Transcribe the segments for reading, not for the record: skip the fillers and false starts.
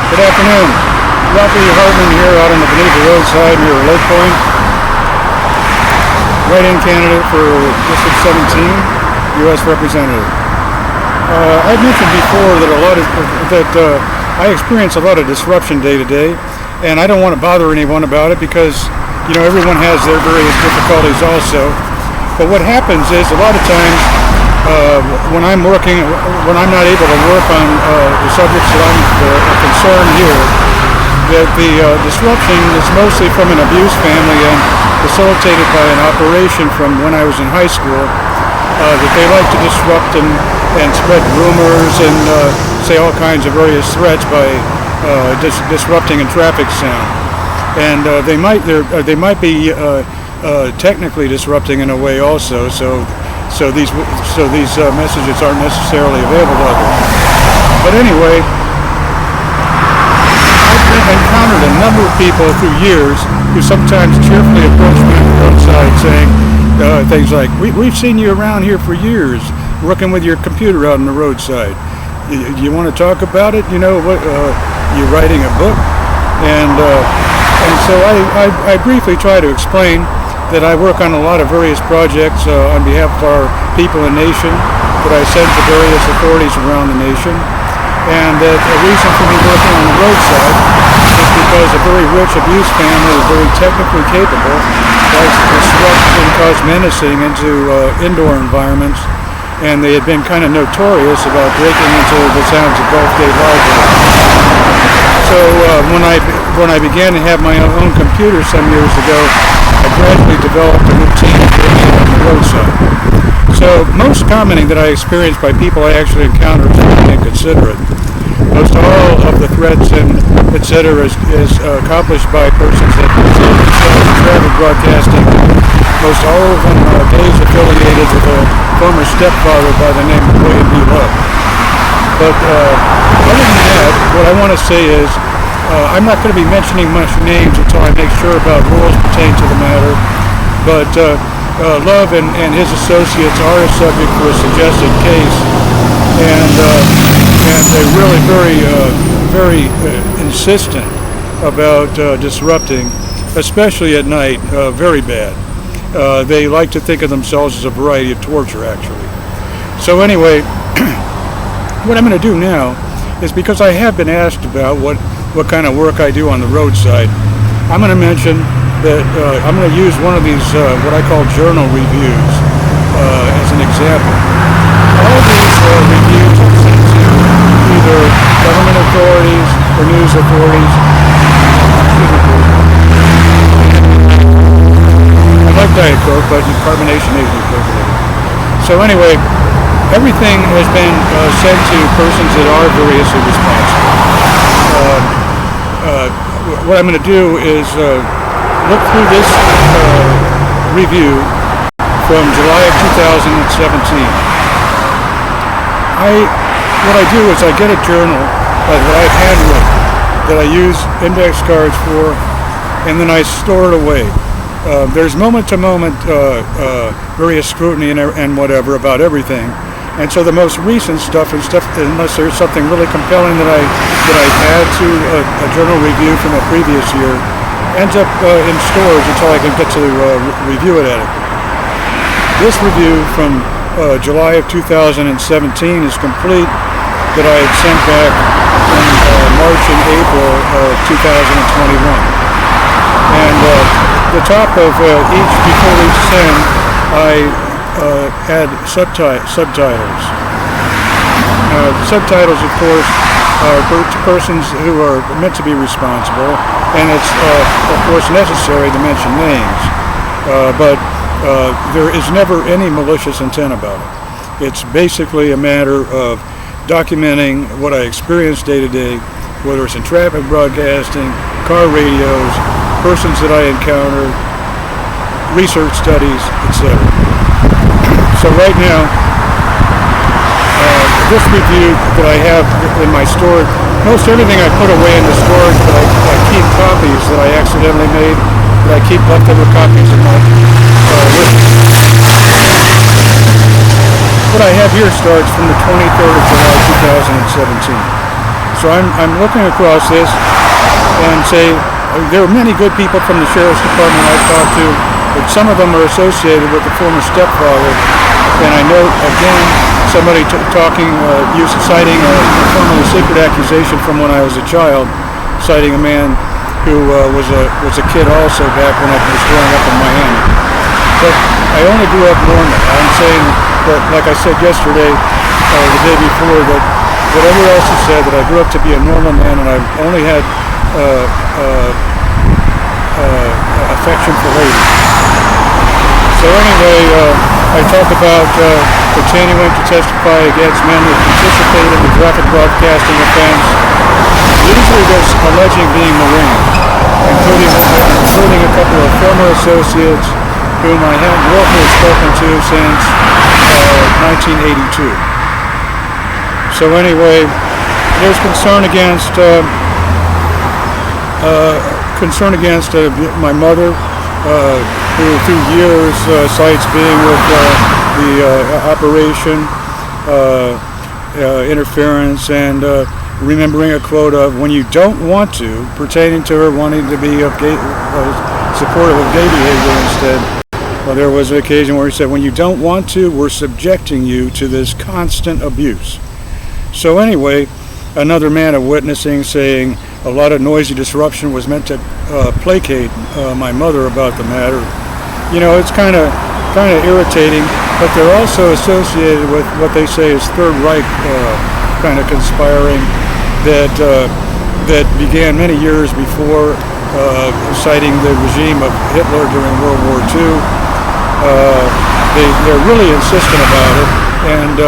Good afternoon. Ralphie Hartman here out on the Benita Roadside near Lake Point. Write-in candidate for District 17, U.S. Representative. I've mentioned before that I experience a lot of disruption day to day, and I don't want to bother anyone about it because everyone has their various difficulties also. But what happens is a lot of times when I'm not able to work on the subjects that I'm concerned here, that the disruption is mostly from an abuse family and facilitated by an operation from when I was in high school, that they like to disrupt and spread rumors and say all kinds of various threats by disrupting a traffic sound. And they might be technically disrupting in a way also, so these messages aren't necessarily available to others. But anyway, I've encountered a number of people through years who sometimes cheerfully approach me on the roadside saying things like, we've seen you around here for years working with your computer out on the roadside. You want to talk about it? You're writing a book? And so I briefly try to explain that I work on a lot of various projects on behalf of our people and nation that I send to various authorities around the nation, and that a reason for me working on the roadside is because a very rich abuse family is very technically capable, likes to disrupt and cause menacing into indoor environments, and they had been kind of notorious about breaking into the sounds of Gulfgate Library. So when I began to have my own computer some years ago, I gradually developed a routine of working on the roadside. So most commenting that I experience by people I actually encounter is inconsiderate. Most all of the threats and etc. is accomplished by persons that consider themselves traffic broadcasting. Most all of them are gays affiliated with a former stepfather by the name of William B. Love. But other than that, what I want to say is I'm not going to be mentioning much names until I make sure about rules pertain to the matter. But Love and his associates are a subject for a suggested case, and they're really very insistent about disrupting, especially at night. Very bad. They like to think of themselves as a variety of torture, actually. So anyway. What I'm going to do now is, because I have been asked about what kind of work I do on the roadside, I'm going to mention that I'm going to use one of these what I call journal reviews as an example. All these reviews are sent to either government authorities or news authorities. I like Diet Coke, but carbonation isn't appropriate. So anyway, everything has been sent to persons that are variously responsible. What I'm going to do is look through this review from July of 2017. What I do is I get a journal that I've handwritten, that I use index cards for, and then I store it away. There's moment-to-moment various scrutiny and whatever about everything. And so the most recent stuff, unless there's something really compelling that I add to a journal review from a previous year, ends up in storage until I can get to review it adequately. This review from July of 2017 is complete, that I had sent back in March and April of 2021. And the top of before each send, I add subtitles. Subtitles, of course, are to persons who are meant to be responsible, and it's, of course, necessary to mention names. But there is never any malicious intent about it. It's basically a matter of documenting what I experience day to day, whether it's in traffic broadcasting, car radios, persons that I encounter, research studies, etc. So right now, this review that I have in my storage, most everything I put away in the storage, but I keep copies that I accidentally made, that I keep leftover copies of my with me. What I have here starts from the 23rd of July 2017. So I'm looking across this and say there are many good people from the sheriff's department I've talked to, but some of them are associated with the former stepfather. And I note again somebody citing a formerly secret accusation from when I was a child, citing a man who was a kid also back when I was growing up in Miami. But I only grew up normal. I'm saying that, like I said yesterday, the day before, that whatever else you said, that I grew up to be a normal man, and I've only had affection for ladies. So anyway, I talk about continuing to testify against men who participate in the graphic broadcasting offense, usually just alleging being Marine, including a couple of former associates whom I haven't locally spoken to since 1982. So anyway, there's concern against my mother, who through years cites being with the operation interference and remembering a quote of "when you don't want to," pertaining to her wanting to be supportive of gay behavior instead. Well, there was an occasion where he said, "when you don't want to, we're subjecting you to this constant abuse." So anyway, another man of witnessing saying a lot of noisy disruption was meant to placate my mother about the matter. You know, it's kind of irritating, but they're also associated with what they say is Third Reich kind of conspiring that began many years before, citing the regime of Hitler during World War II. They're really insistent about it, and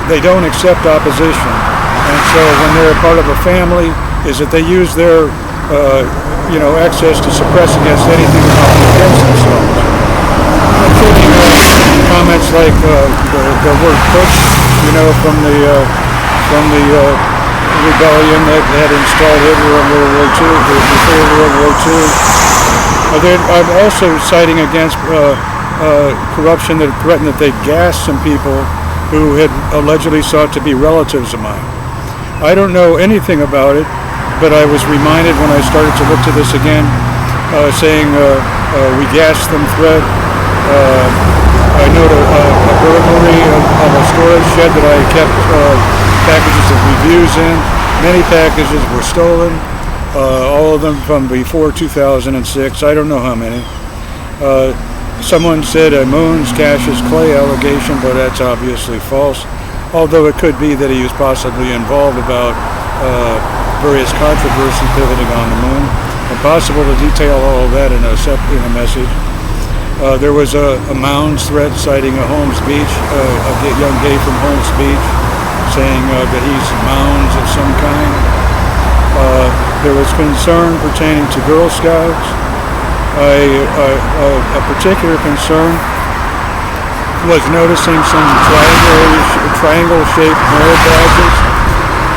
they don't accept opposition. And so when they're a part of a family, is that they use their access to suppress against anything against themselves. Including comments like the word "push," from the rebellion that had installed Hitler in World War II, before World War II. I'm also citing against corruption that threatened that they'd gas some people who had allegedly sought to be relatives of mine. I don't know anything about it, but I was reminded when I started to look to this again, saying we gassed them threat. I note a burglary of a storage shed that I kept packages of reviews in. Many packages were stolen, all of them from before 2006. I don't know how many. Someone said a Moons caches clay allegation, but that's obviously false. Although it could be that he was possibly involved about various controversy pivoting on the moon. Impossible to detail all of that in a message. There was a Mounds threat citing a Holmes Beach, a young gay from Holmes Beach, saying that he's Mounds of some kind. There was concern pertaining to Girl Scouts. A particular concern was noticing some triangle-shaped merit badges.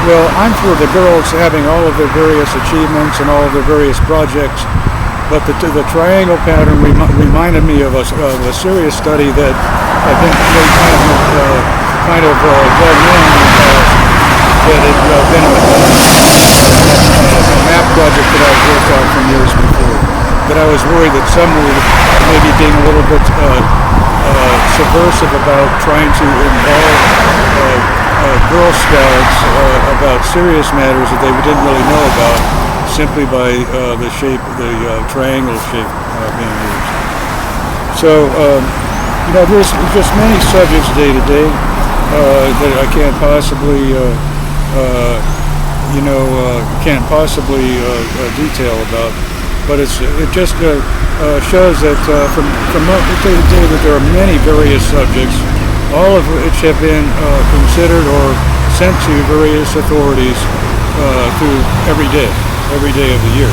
Well, I'm for the girls having all of their various achievements and all of their various projects, but the triangle pattern reminded me of a serious study that I think kind of well known in the past, that had been a map project that I've worked on from years before. But I was worried that some were maybe being a little bit subversive about trying to involve Girl Scouts about serious matters that they didn't really know about, simply by the triangle shape being used. So, there's just many subjects day to day that I can't possibly, detail about. But it just shows that from day to day that there are many various subjects, all of which have been considered or sent to various authorities through every day of the year.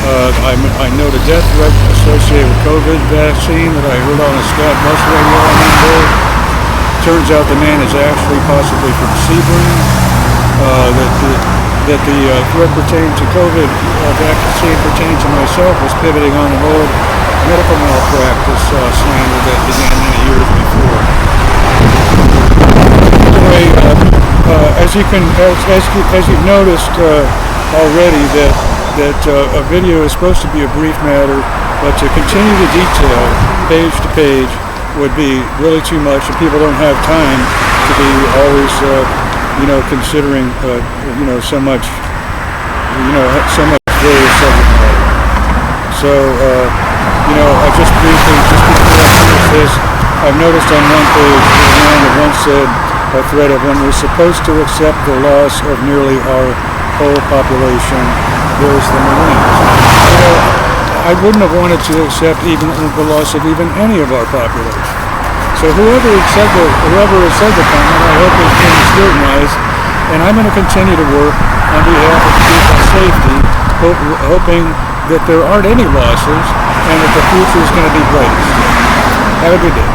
I note a death threat associated with COVID vaccine that I heard on a Scott bus radio on Monday. Turns out the man is actually possibly from Sebring. That the threat pertaining to COVID vaccine pertaining to myself was pivoting on an old medical malpractice slander that began many years before. anyway, as you've noticed already, that a video is supposed to be a brief matter, but to continue to detail page to page would be really too much, and people don't have time to be always, considering, so much various subject matter. So, I just briefly, just before I finish this, I've noticed on one page a man that once said, a thread of when we're supposed to accept the loss of nearly our whole population, there's the Marines. I wouldn't have wanted to accept even the loss of even any of our population. So whoever has said the comment, I hope is being scrutinized, and I'm going to continue to work on behalf of people's safety, hoping that there aren't any losses and that the future is going to be bright. Have a good day.